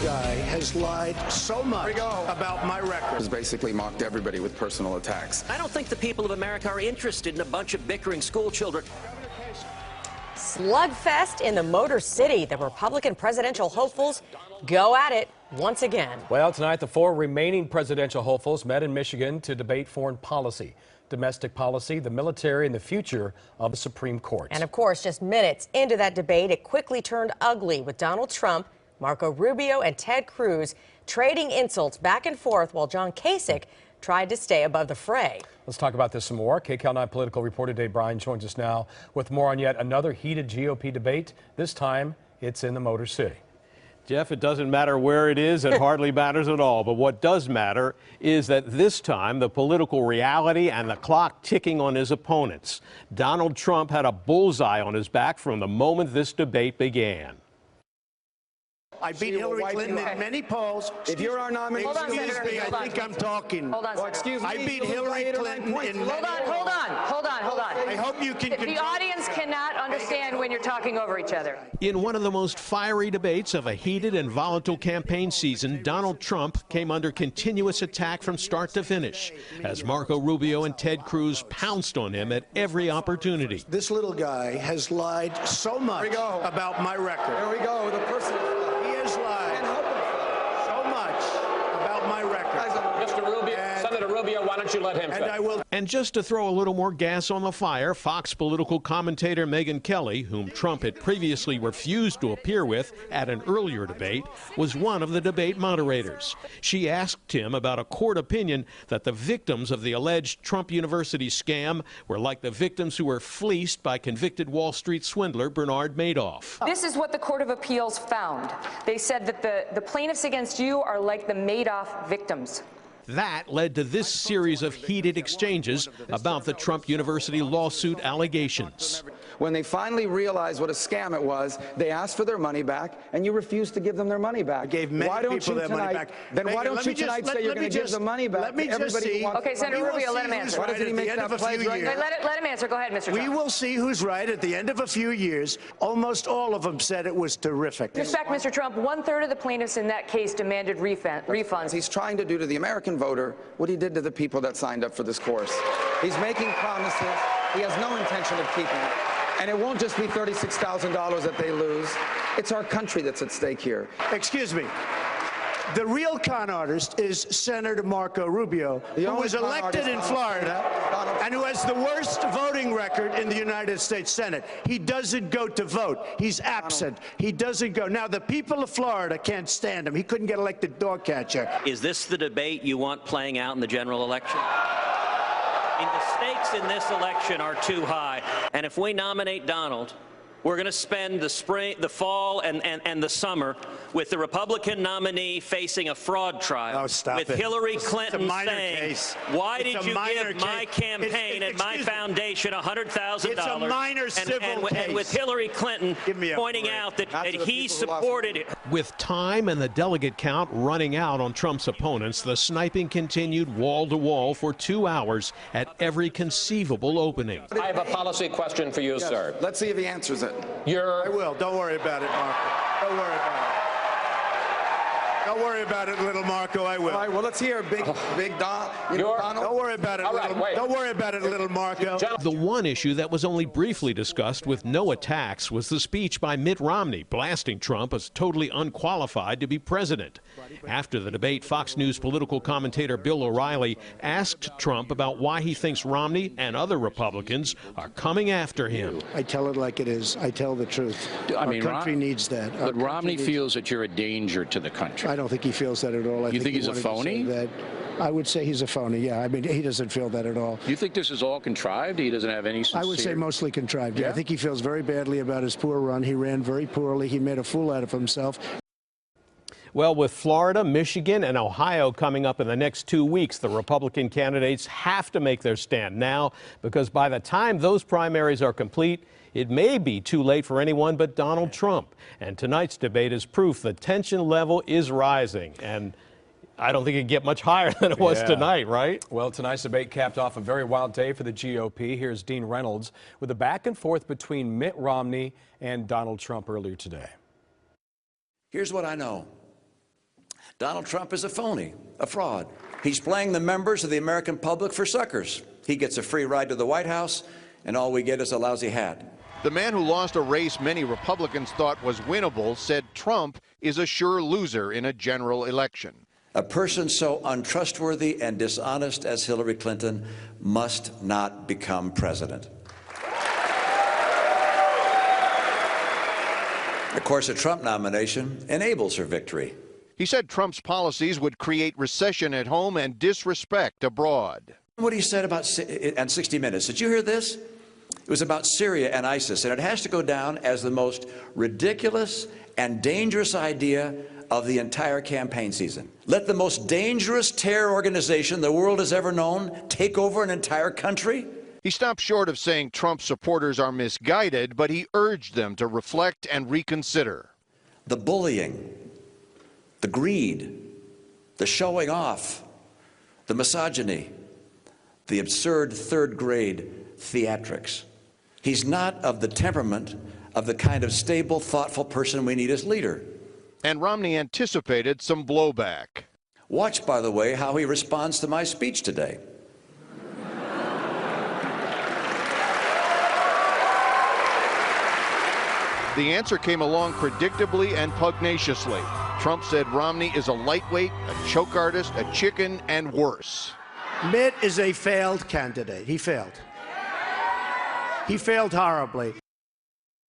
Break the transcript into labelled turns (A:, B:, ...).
A: guy has lied so much about my record.
B: He's basically mocked everybody with personal attacks.
C: I don't think the people of America are interested in a bunch of bickering school children.
D: Slugfest in the Motor City. The Republican presidential hopefuls go at it once again.
E: Well, tonight the four remaining presidential hopefuls met in Michigan to debate foreign policy, domestic policy, the military, and the future of the Supreme Court.
D: And of course, just minutes into that debate, it quickly turned ugly with Donald Trump, Marco Rubio, and Ted Cruz trading insults back and forth while John Kasich tried to stay above the fray.
E: Let's talk about this some more. KCAL 9 political reporter today, Bryan, joins us now with more on yet another heated GOP debate. This time, it's in the Motor City.
F: Jeff, it doesn't matter where it is. It hardly matters at all. But what does matter is that this time the political reality and the clock ticking on his opponents. Donald Trump had a bullseye on his back from the moment this debate began.
A: I beat Hillary Clinton in many polls.
B: If you're our nominee,
A: excuse me, I think I'm talking.
D: Hold on,
B: excuse me.
A: I beat Hillary Clinton in many
D: Hold on.
A: I hope you can.
G: The audience cannot understand when you're talking over each other.
F: In one of the most fiery debates of a heated and volatile campaign season, Donald Trump came under continuous attack from start to finish as Marco Rubio and Ted Cruz pounced on him at every opportunity.
A: This little guy has lied so much about my record.
B: There we go. The person.
A: He has lied so much about my record.
H: Mr. Rubio, Senator Rubio, why don't you let him finish?
F: And just to throw a little more gas on the fire, Fox political commentator Megyn Kelly, whom Trump had previously refused to appear with at an earlier debate, was one of the debate moderators. She asked him about a court opinion that the victims of the alleged Trump University scam were like the victims who were fleeced by convicted Wall Street swindler Bernard Madoff.
G: This is what the Court of Appeals found. They said that the plaintiffs against you are like the Madoff victims.
F: That led to this series of heated exchanges about the Trump University lawsuit allegations.
B: When they finally realized what a scam it was, they asked for their money back, and you refused to give them their money back.
A: I gave many people their money back.
B: Then why don't you tonight say you're going to give the money back?
A: Let me just see.
G: Okay, Senator Rubio, let him answer.
B: Why doesn't he make that pledge right now?
G: Let him answer. Go ahead, Mr. Trump.
A: We will see who's right at the end of a few years. Almost all of them said it was terrific.
G: In fact, Mr. Trump, 1/3 of the plaintiffs in that case demanded refunds.
B: He's trying to do to the American voter what he did to the people that signed up for this course. He's making promises he has no intention of keeping. And it won't just be $36,000 that they lose. It's our country that's at stake here.
A: Excuse me. The real con artist is Senator Marco Rubio, who was elected in Florida and who has the worst voting record in the United States Senate. He doesn't go to vote. He's absent. He doesn't go. Now, the people of Florida can't stand him. He couldn't get elected dog catcher.
C: Is this the debate you want playing out in the general election? The stakes in this election are too high, and if we nominate Donald, we're going to spend the spring, the fall, and the summer with the Republican nominee facing a fraud trial.
A: Oh, stop
C: with
A: it.
C: Hillary Clinton saying,
A: case.
C: why
A: It's
C: did
A: a
C: you
A: minor
C: give my
A: case.
C: campaign and my foundation $100,000?
A: It's a minor civil case.
C: And with Hillary Clinton pointing out that he supported it.
F: With time and the delegate count running out on Trump's opponents, the sniping continued wall to wall for 2 hours at every conceivable opening.
H: I have a policy question for you, sir.
B: Let's see if he answers it.
A: I will. Don't worry about it, Marco. Don't worry about it. Don't worry about it, little Marco. I will.
B: All right, well, let's hear Big Don. Donald.
A: Don't worry about it, don't worry about it, little Marco.
F: The one issue that was only briefly discussed with no attacks was the speech by Mitt Romney blasting Trump as totally unqualified to be president. After the debate, Fox News political commentator Bill O'Reilly asked Trump about why he thinks Romney and other Republicans are coming after him.
A: I tell it like it is. I tell the truth.
I: I mean,
A: our country needs that.
I: But Romney feels that you're a danger to the country.
A: I don't think he feels that at all.
I: You think he's a phony?
A: I would say he's a phony, yeah. I mean, he doesn't feel that at all.
I: You think this is all contrived? He doesn't have any sincere...
A: I would say mostly contrived, yeah. I think he feels very badly about his poor run. He ran very poorly. He made a fool out of himself.
F: Well, with Florida, Michigan, and Ohio coming up in the next 2 weeks, the Republican candidates have to make their stand now, because by the time those primaries are complete, it may be too late for anyone but Donald Trump. And tonight's debate is proof the tension level is rising. And I don't think it can get much higher than it was tonight, right?
E: Well, tonight's debate capped off a very wild day for the GOP. Here's Dean Reynolds with a back and forth between Mitt Romney and Donald Trump earlier today.
J: Here's what I know. Donald Trump is a phony, a fraud. He's playing the members of the American public for suckers. He gets a free ride to the White House, and all we get is a lousy hat.
K: The man who lost a race many Republicans thought was winnable said Trump is a sure loser in a general election.
J: A person so untrustworthy and dishonest as Hillary Clinton must not become president. Of course, a Trump nomination enables her victory.
K: He said Trump's policies would create recession at home and disrespect abroad.
J: What he said about on 60 Minutes, did you hear this? It was about Syria and ISIS, and it has to go down as the most ridiculous and dangerous idea of the entire campaign season. Let the most dangerous terror organization the world has ever known take over an entire country?
K: He stopped short of saying Trump supporters are misguided, but he urged them to reflect and reconsider.
J: The bullying, the greed, the showing off, the misogyny, the absurd third-grade theatrics. He's not of the temperament of the kind of stable, thoughtful person we need as leader.
K: And Romney anticipated some blowback.
J: Watch, by the way, how he responds to my speech today.
K: The answer came along predictably and pugnaciously. Trump said Romney is a lightweight, a choke artist, a chicken, and worse.
A: Mitt is a failed candidate. He failed. He failed horribly.